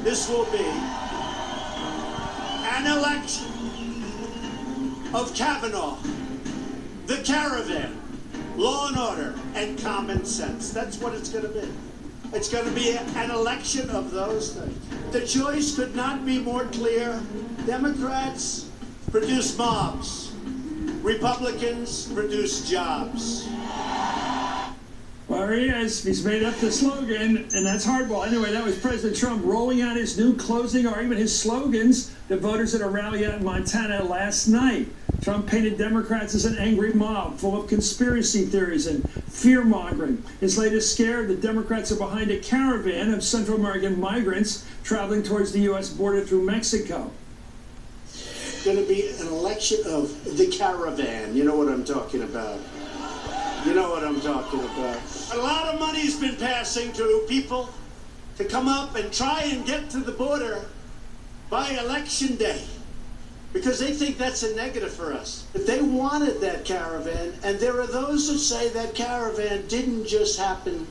this will be an election of Kavanaugh, the Caravan, law and order, and common sense. That's what it's going to be. It's going to be an election of those things. The choice could not be more clear. Democrats produce mobs. Republicans produce jobs. Well, he is. He's made up the slogan, and that's hardball. Anyway, that was President Trump rolling out his new closing argument, his slogans to voters at a rally out in Montana last night. Trump painted Democrats as an angry mob full of conspiracy theories and fear-mongering. His latest scare, the Democrats are behind a caravan of Central American migrants traveling towards the U.S. border through Mexico. It's going to be an election of the Caravan. You know what I'm talking about. You know what I'm talking about. A lot of money's been passing to people to come up and try and get to the border by election day, because they think that's a negative for us. But they wanted that caravan, and there are those that say that caravan didn't just happen.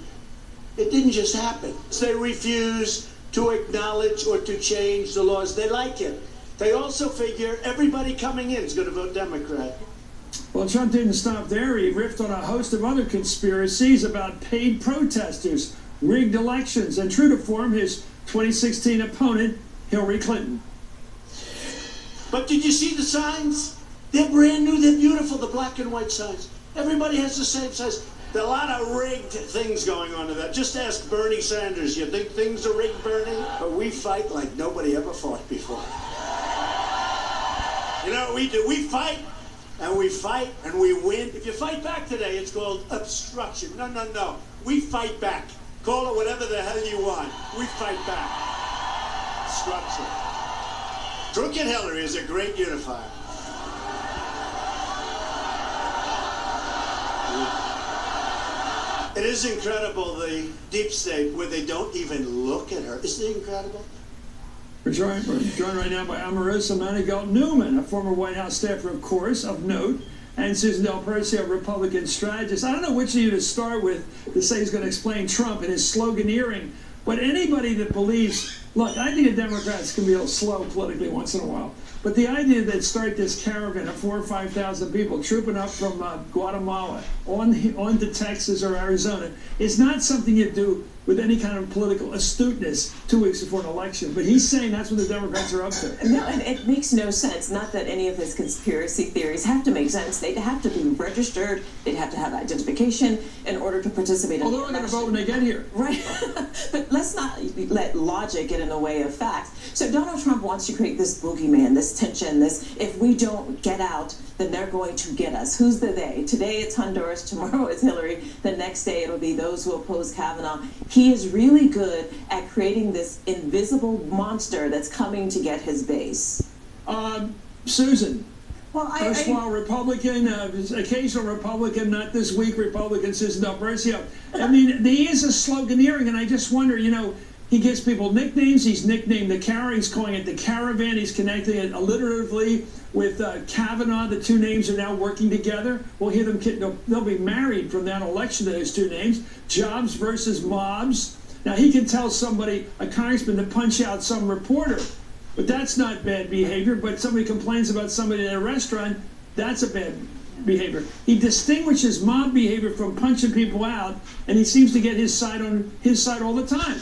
It didn't just happen. They refuse to acknowledge or to change the laws. They like it. They also figure everybody coming in is going to vote Democrat. Well, Trump didn't stop there. He riffed on a host of other conspiracies about paid protesters, rigged elections, and true to form, his 2016 opponent, Hillary Clinton. But did you see the signs? They're brand new, they're beautiful, the black and white signs. Everybody has the same size. There are a lot of rigged things going on to that. Just ask Bernie Sanders, you think things are rigged, Bernie? But we fight like nobody ever fought before. You know what we do? We fight and we win. If you fight back today, it's called obstruction. No. We fight back. Call it whatever the hell you want. We fight back. Obstruction. Crooked Hillary is a great unifier. It is incredible, the deep state, where they don't even look at her. Isn't it incredible? We're joined right now by Omarosa Newman, a former White House staffer, of course, of note, and Susan Del Percio, Republican strategist. I don't know which of you to start with to say he's going to explain Trump and his sloganeering, but anybody that believes, look, I think the Democrats can be a little slow politically once in a while, but the idea that start this caravan of 4,000 or 5,000 people trooping up from Guatemala on to Texas or Arizona is not something you do with any kind of political astuteness 2 weeks before an election. But he's saying that's what the Democrats are up to. No, and it makes no sense. Not that any of his conspiracy theories have to make sense. They'd have to be registered. They'd have to have identification in order to participate in the election. They're going to vote when they get here. Right. But let's not let logic get in the way of facts. So Donald Trump wants to create this boogeyman, this tension, this, if we don't get out, then they're going to get us. Who's the they? Today it's Honduras, tomorrow it's Hillary, the next day it'll be those who oppose Kavanaugh. He is really good at creating this invisible monster that's coming to get his base. Susan, well, erstwhile Republican, occasional Republican, not this week Republican, Susan Del Percio. I mean, he is a sloganeering, and I just wonder, you know, he gives people nicknames. He's nicknamed the Caravan. He's calling it the Caravan. He's connecting it alliteratively with Kavanaugh. The two names are now working together. We'll hear them. They'll be married from that election to those two names. Jobs versus mobs. Now, he can tell somebody, a congressman, to punch out some reporter, but that's not bad behavior. But somebody complains about somebody in a restaurant, that's a bad behavior. He distinguishes mob behavior from punching people out, and he seems to get his side on his side all the time.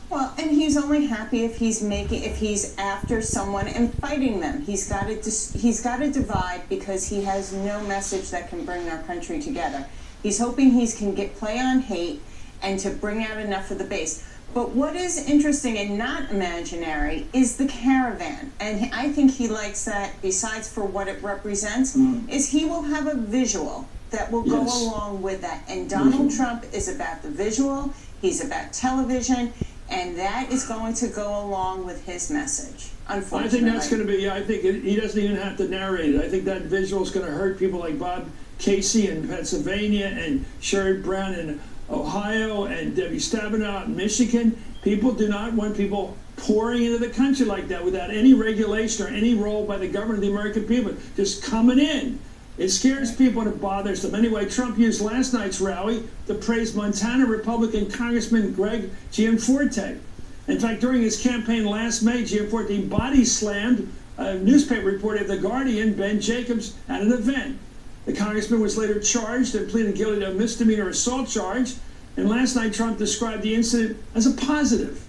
Well, and he's only happy if he's after someone and fighting them. He's got to divide because he has no message that can bring our country together. He's hoping he can play on hate and to bring out enough of the base. But what is interesting and not imaginary is the caravan. And I think he likes that, besides for what it represents, is he will have a visual that will go along with that. And Donald Trump is about the visual, he's about television, and that is going to go along with his message, unfortunately. I think that's going to be, I think he doesn't even have to narrate it. I think that visual is going to hurt people like Bob Casey in Pennsylvania and Sherrod Brown in Ohio and Debbie Stabenow in Michigan. People do not want people pouring into the country like that without any regulation or any role by the government of the American people, just coming in. It scares people and it bothers them. Anyway, Trump used last night's rally to praise Montana Republican Congressman Greg Gianforte. In fact, during his campaign last May, GM14 body slammed a newspaper reporter of The Guardian, Ben Jacobs, at an event. The congressman was later charged and pleaded guilty to a misdemeanor assault charge. And last night, Trump described the incident as a positive.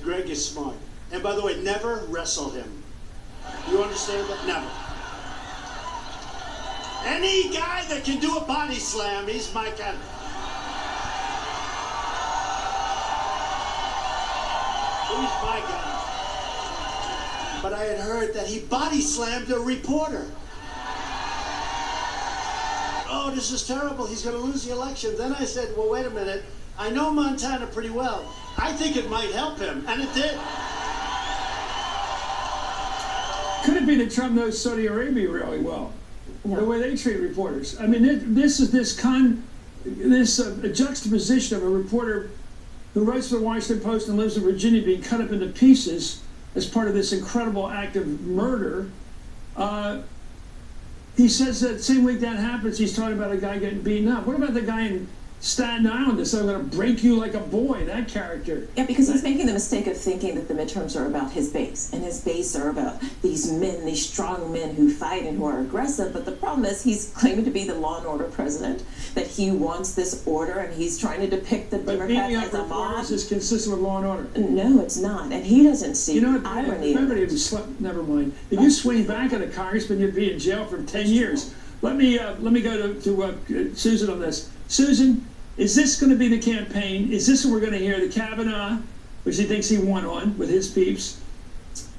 Greg is smart. And by the way, never wrestle him. You understand that? Never. Any guy that can do a body slam, he's my kind. He's my guy. But I had heard that he body slammed a reporter. Oh, this is terrible. He's going to lose the election. Then I said, well, wait a minute. I know Montana pretty well. I think it might help him. And it did. Could it be that Trump knows Saudi Arabia really well? No. The way they treat reporters. I mean, this is this juxtaposition of a reporter who writes for the Washington Post and lives in Virginia being cut up into pieces as part of this incredible act of murder. He says that same week that happens, he's talking about a guy getting beaten up. What about the guy in Staten Island that said, I'm going to break you like a boy, that character? Yeah, because he's making the mistake of thinking that the midterms are about his base, and his base are about these men, these strong men who fight and who are aggressive. But the problem is he's claiming to be the law and order president, that he wants this order, and he's trying to depict the But Democrats beating up as a mob. reporters is consistent with law and order. No, it's not, and he doesn't see You know what? irony. Remember, never mind. If you swing back at a congressman, you'd be in jail for 10 years. Let me go to Susan on this. Susan, is this going to be the campaign? Is this what we're going to hear? The Kavanaugh, which he thinks he won on with his peeps,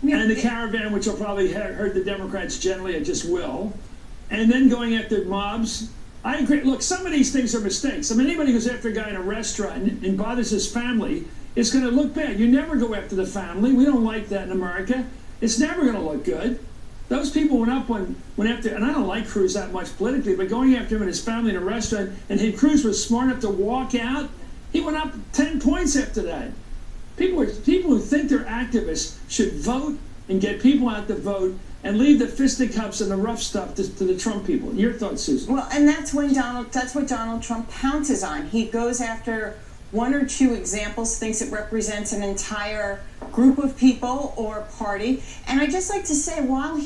and the Caravan, which will probably hurt the Democrats generally, it just will, and then going after mobs. I agree. Look, some of these things are mistakes. I mean, anybody who goes after a guy in a restaurant and bothers his family, it's going to look bad. You never go after the family. We don't like that in America. It's never going to look good. Those people went after, and I don't like Cruz that much politically, but going after him and his family in a restaurant, and Cruz was smart enough to walk out, he went up 10 points after that. People who think they're activists should vote and get people out to vote and leave the fisticuffs and the rough stuff to the Trump people. Your thoughts, Susan? Well, and that's what Donald Trump pounces on. He goes after one or two examples, thinks it represents an entire group of people or party. And I'd just like to say, while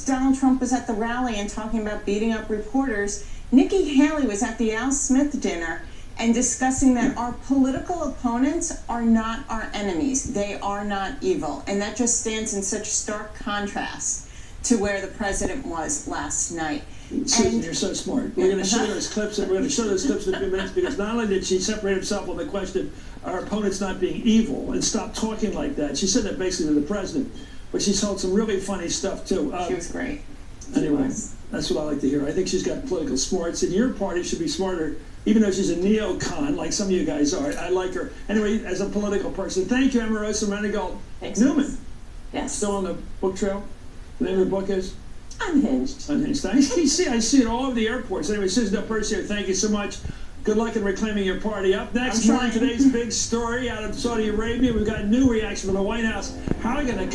Donald Trump was at the rally and talking about beating up reporters, Nikki Haley was at the Al Smith dinner and discussing that our political opponents are not our enemies. They are not evil. And that just stands in such stark contrast to where the president was last night. Susan, you're so smart. We're going to show those clips, and we're going to show those clips in a few minutes, because not only did she separate herself on the question of our opponents not being evil and stop talking like that, she said that basically to the president, but she told some really funny stuff too. She was great. Anyway, that's what I like to hear. I think she's got political smarts, and your party should be smarter, even though she's a neocon like some of you guys are. I like her. Anyway, as a political person, thank you, Omarosa Manigault. Thanks. Newman. Yes. Still on the book trail? The name of the book is? Unhinged. Unhinged. I see it all over the airports. Anyway, Susan Percio, thank you so much. Good luck in reclaiming your party. Up next, more on today's big story out of Saudi Arabia. We've got new reaction from the White House. How are we going to